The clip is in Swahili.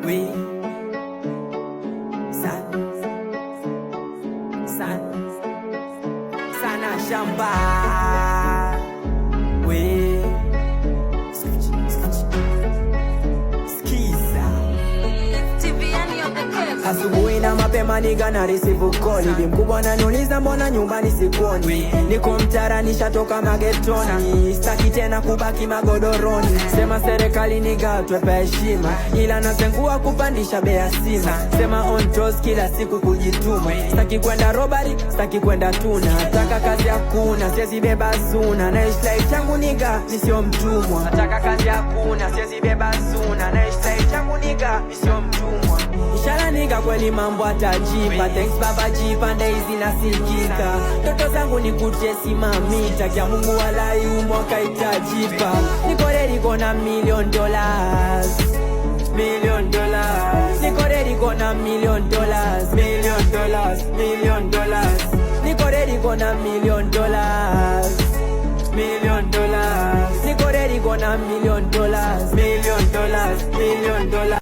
we sana shamba we asubuhi na mapema niga na receive call. Bibi mkubwa ananiuliza mbona nyumbani sikuoni. Niko mtara nishatoka magetoni, sitaki tena kubaki magodoroni. Sema serikali niga tupe heshima, ila nazengua kupandisha bei ya sima. Sema on toes kila siku kujituma, sitaki kwenda robbery, sitaki kwenda tuna. Nataka kazi hakuna, siwezi beba zuna. Naishi life changu niga, nisio mtumwa. Nataka kazi hakuna, siwezi beba zuna. Naishi life changu niga, nisio mtumwa. Inshallah niga kweli mambo atajipa. Thanks baba jipa ndaizi nasikika. Toto zangu nikutie simamita, kia Mungu walai umwaka itajipa. Niko ready kona $1 million, $1 million. Niko ready kona $1 million, $1 million. Niko ready kona $1 million, $1 million. Niko ready kona $1 million.